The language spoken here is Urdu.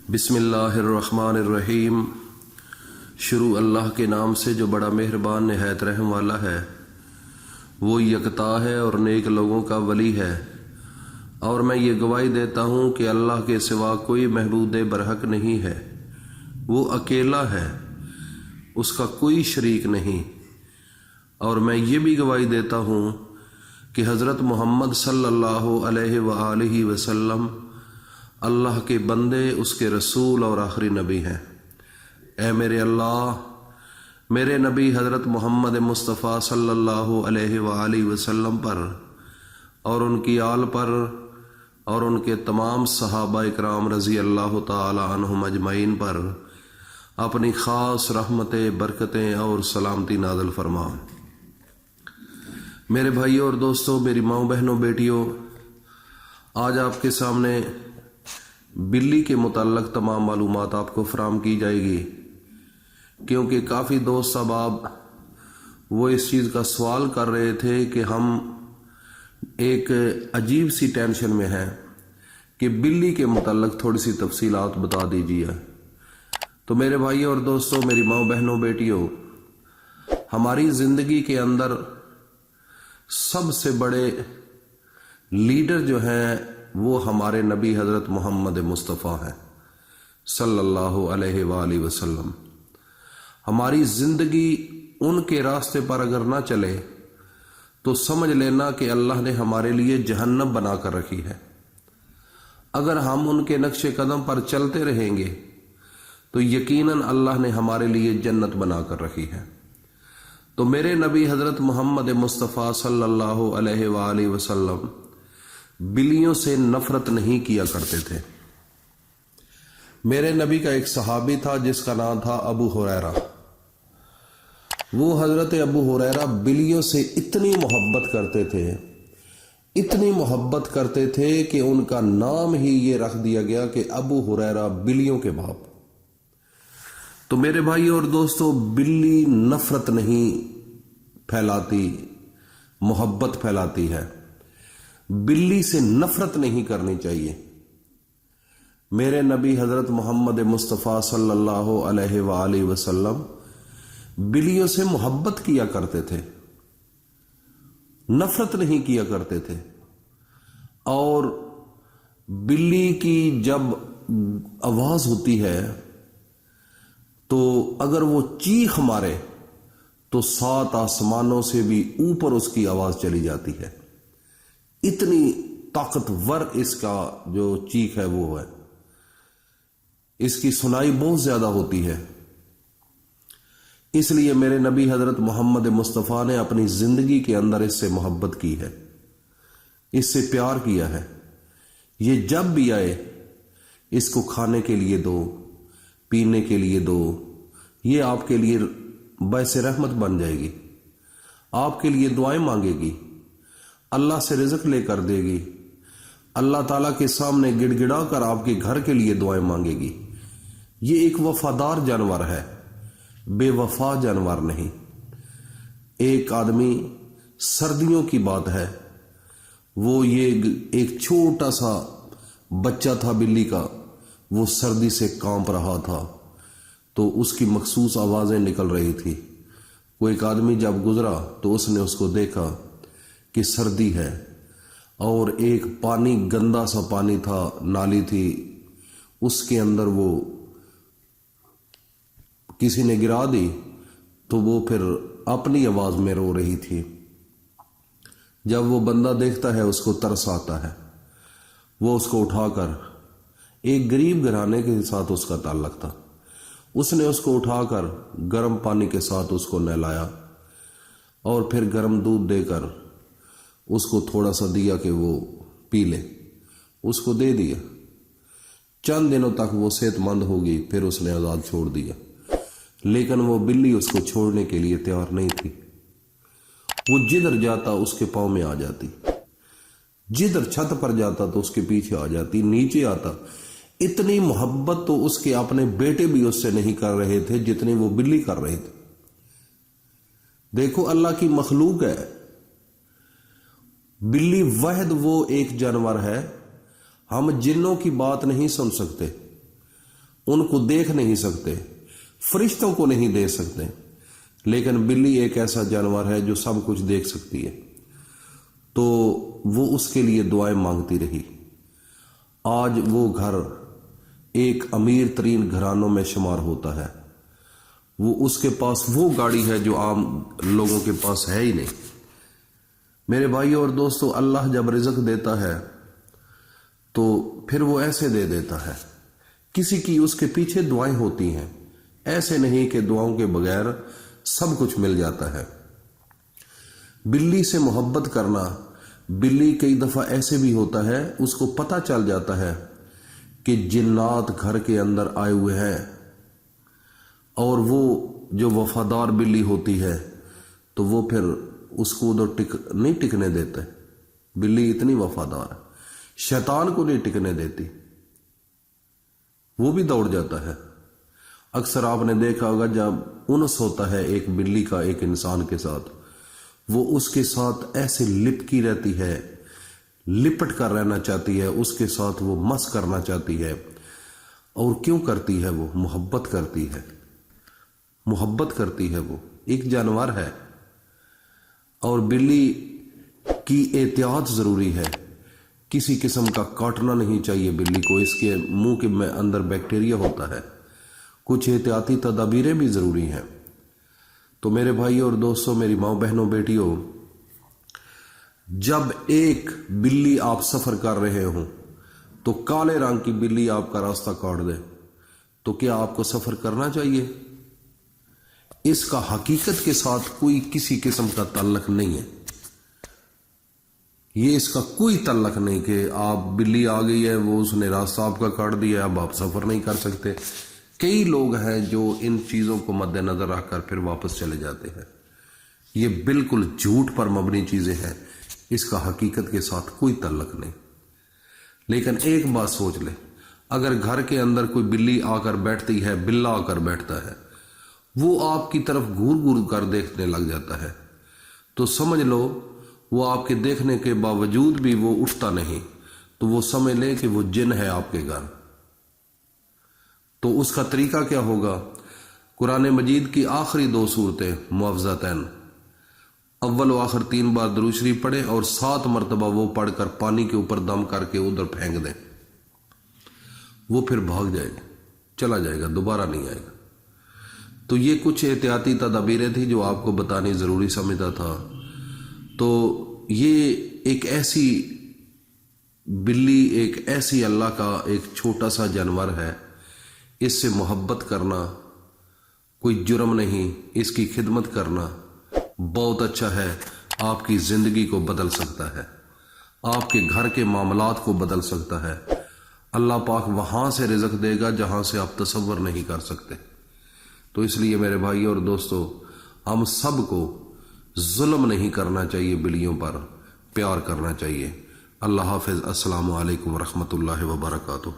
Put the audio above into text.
بسم اللہ الرحمن الرحیم۔ شروع اللہ کے نام سے جو بڑا مہربان نہایت رحم والا ہے۔ وہ یکتا ہے اور نیک لوگوں کا ولی ہے، اور میں یہ گواہی دیتا ہوں کہ اللہ کے سوا کوئی معبود برحق نہیں ہے۔ وہ اکیلا ہے، اس کا کوئی شریک نہیں۔ اور میں یہ بھی گواہی دیتا ہوں کہ حضرت محمد صلی اللہ علیہ وآلہ وسلم اللہ کے بندے، اس کے رسول اور آخری نبی ہیں۔ اے میرے اللہ، میرے نبی حضرت محمد مصطفیٰ صلی اللہ علیہ وآلہ وسلم پر اور ان کی آل پر اور ان کے تمام صحابہ اکرام رضی اللہ تعالی عنہم اجمعین پر اپنی خاص رحمتیں، برکتیں اور سلامتی نازل فرما۔ میرے بھائیوں اور دوستوں، میری ماؤں، بہنوں، بیٹیوں، آج آپ کے سامنے بلی کے متعلق تمام معلومات آپ کو فراہم کی جائے گی، کیونکہ کافی دوست احباب وہ اس چیز کا سوال کر رہے تھے کہ ہم ایک عجیب سی ٹینشن میں ہیں کہ بلی کے متعلق تھوڑی سی تفصیلات بتا دیجیے۔ تو میرے بھائیوں اور دوستوں، میری ماؤں، بہنوں، بیٹیوں، ہماری زندگی کے اندر سب سے بڑے لیڈر جو ہیں وہ ہمارے نبی حضرت محمد مصطفیٰ ہیں صلی اللہ علیہ وآلہ وسلم۔ ہماری زندگی ان کے راستے پر اگر نہ چلے تو سمجھ لینا کہ اللہ نے ہمارے لیے جہنم بنا کر رکھی ہے۔ اگر ہم ان کے نقش قدم پر چلتے رہیں گے تو یقیناً اللہ نے ہمارے لیے جنت بنا کر رکھی ہے۔ تو میرے نبی حضرت محمد مصطفیٰ صلی اللہ علیہ وآلہ وسلم بلیوں سے نفرت نہیں کیا کرتے تھے۔ میرے نبی کا ایک صحابی تھا جس کا نام تھا ابو ہریرہ۔ وہ حضرت ابو ہریرہ بلیوں سے اتنی محبت کرتے تھے، اتنی محبت کرتے تھے کہ ان کا نام ہی یہ رکھ دیا گیا کہ ابو ہریرہ بلیوں کے باپ۔ تو میرے بھائی اور دوستو، بلی نفرت نہیں پھیلاتی، محبت پھیلاتی ہے۔ بلی سے نفرت نہیں کرنی چاہیے۔ میرے نبی حضرت محمد مصطفیٰ صلی اللہ علیہ وآلہ وسلم بلیوں سے محبت کیا کرتے تھے، نفرت نہیں کیا کرتے تھے۔ اور بلی کی جب آواز ہوتی ہے تو اگر وہ چیخ مارے تو 7 آسمانوں سے بھی اوپر اس کی آواز چلی جاتی ہے۔ اتنی طاقتور اس کا جو چیخ ہے وہ ہے، اس کی سنائی بہت زیادہ ہوتی ہے۔ اس لیے میرے نبی حضرت محمد مصطفیٰ نے اپنی زندگی کے اندر اس سے محبت کی ہے، اس سے پیار کیا ہے۔ یہ جب بھی آئے اس کو کھانے کے لیے دو، پینے کے لیے دو، یہ آپ کے لیے باعث رحمت بن جائے گی، آپ کے لیے دعائیں مانگے گی، اللہ سے رزق لے کر دے گی، اللہ تعالیٰ کے سامنے گڑ گڑا کر آپ کے گھر کے لیے دعائیں مانگے گی۔ یہ ایک وفادار جانور ہے، بے وفا جانور نہیں۔ ایک آدمی، سردیوں کی بات ہے، وہ یہ ایک چھوٹا سا بچہ تھا بلی کا، وہ سردی سے کانپ رہا تھا تو اس کی مخصوص آوازیں نکل رہی تھی۔ وہ ایک آدمی جب گزرا تو اس نے اس کو دیکھا کہ سردی ہے، اور ایک پانی، گندا سا پانی تھا، نالی تھی، اس کے اندر وہ کسی نے گرا دی تو وہ پھر اپنی آواز میں رو رہی تھی۔ جب وہ بندہ دیکھتا ہے اس کو ترس آتا ہے، وہ اس کو اٹھا کر، ایک غریب گھرانے کے ساتھ اس کا تعلق تھا، اس نے اس کو اٹھا کر گرم پانی کے ساتھ اس کو نہلایا اور پھر گرم دودھ دے کر اس کو تھوڑا سا دیا کہ وہ پی لے، اس کو دے دیا۔ چند دنوں تک وہ صحت مند ہوگی، پھر اس نے آزاد چھوڑ دیا، لیکن وہ بلی اس کو چھوڑنے کے لیے تیار نہیں تھی۔ وہ جدھر جاتا اس کے پاؤں میں آ جاتی، جدھر چھت پر جاتا تو اس کے پیچھے آ جاتی، نیچے آتا۔ اتنی محبت تو اس کے اپنے بیٹے بھی اس سے نہیں کر رہے تھے جتنی وہ بلی کر رہے تھے۔ دیکھو، اللہ کی مخلوق ہے۔ بلی واحد وہ ایک جانور ہے، ہم جنوں کی بات نہیں سن سکتے، ان کو دیکھ نہیں سکتے، فرشتوں کو نہیں دیکھ سکتے، لیکن بلی ایک ایسا جانور ہے جو سب کچھ دیکھ سکتی ہے۔ تو وہ اس کے لیے دعائیں مانگتی رہی۔ آج وہ گھر ایک امیر ترین گھرانوں میں شمار ہوتا ہے۔ وہ اس کے پاس وہ گاڑی ہے جو عام لوگوں کے پاس ہے ہی نہیں۔ میرے بھائیوں اور دوستو، اللہ جب رزق دیتا ہے تو پھر وہ ایسے دے دیتا ہے، کسی کی اس کے پیچھے دعائیں ہوتی ہیں، ایسے نہیں کہ دعاؤں کے بغیر سب کچھ مل جاتا ہے۔ بلی سے محبت کرنا، بلی کئی دفعہ ایسے بھی ہوتا ہے، اس کو پتہ چل جاتا ہے کہ جنات گھر کے اندر آئے ہوئے ہیں، اور وہ جو وفادار بلی ہوتی ہے تو وہ پھر اس کو ادھر نہیں ٹکنے دیتے۔ بلی اتنی وفادار ہے، شیطان کو نہیں ٹکنے دیتی، وہ بھی دوڑ جاتا ہے۔ اکثر آپ نے دیکھا ہوگا جب انس ہوتا ہے ایک بلی کا ایک انسان کے ساتھ، وہ اس کے ساتھ ایسے لپکی رہتی ہے، لپٹ کر رہنا چاہتی ہے، اس کے ساتھ وہ مس کرنا چاہتی ہے۔ اور کیوں کرتی ہے؟ وہ محبت کرتی ہے، محبت کرتی ہے، وہ ایک جانور ہے۔ اور بلی کی احتیاط ضروری ہے، کسی قسم کا کاٹنا نہیں چاہیے بلی کو، اس کے منہ کے اندر بیکٹیریا ہوتا ہے، کچھ احتیاطی تدابیریں بھی ضروری ہیں۔ تو میرے بھائی اور دوستوں، میری ماں بہنوں بیٹیوں، جب ایک بلی آپ سفر کر رہے ہوں تو کالے رنگ کی بلی آپ کا راستہ کاٹ دے تو کیا آپ کو سفر کرنا چاہیے؟ اس کا حقیقت کے ساتھ کوئی کسی قسم کا تعلق نہیں ہے، یہ اس کا کوئی تعلق نہیں کہ آپ بلی آ گئی ہے، وہ اس نے راستہ آپ کا کاٹ دیا، اب آپ سفر نہیں کر سکتے۔ کئی لوگ ہیں جو ان چیزوں کو مد نظر رکھ کر پھر واپس چلے جاتے ہیں۔ یہ بالکل جھوٹ پر مبنی چیزیں ہیں، اس کا حقیقت کے ساتھ کوئی تعلق نہیں۔ لیکن ایک بات سوچ لے، اگر گھر کے اندر کوئی بلی آ کر بیٹھتی ہے، بلا آ کر بیٹھتا ہے، وہ آپ کی طرف گھور گھور کر دیکھنے لگ جاتا ہے، تو سمجھ لو وہ آپ کے دیکھنے کے باوجود بھی وہ اٹھتا نہیں، تو وہ سمجھ لے کہ وہ جن ہے آپ کے گھر۔ تو اس کا طریقہ کیا ہوگا؟ قرآن مجید کی آخری 2 سورتیں معوذتین، اول و آخر 3 بار درود شریف پڑھے اور 7 مرتبہ وہ پڑھ کر پانی کے اوپر دم کر کے ادھر پھینک دیں، وہ پھر بھاگ جائے گا، چلا جائے گا، دوبارہ نہیں آئے گا۔ تو یہ کچھ احتیاطی تدابیریں تھیں جو آپ کو بتانی ضروری سمجھتا تھا۔ تو یہ ایک ایسی بلی، ایک ایسی اللہ کا ایک چھوٹا سا جانور ہے، اس سے محبت کرنا کوئی جرم نہیں، اس کی خدمت کرنا بہت اچھا ہے، آپ کی زندگی کو بدل سکتا ہے، آپ کے گھر کے معاملات کو بدل سکتا ہے۔ اللہ پاک وہاں سے رزق دے گا جہاں سے آپ تصور نہیں کر سکتے۔ تو اس لیے میرے بھائی اور دوستو، ہم سب کو ظلم نہیں کرنا چاہیے، بلیوں پر پیار کرنا چاہیے۔ اللہ حافظ، السلام علیکم ورحمۃ اللہ وبرکاتہ۔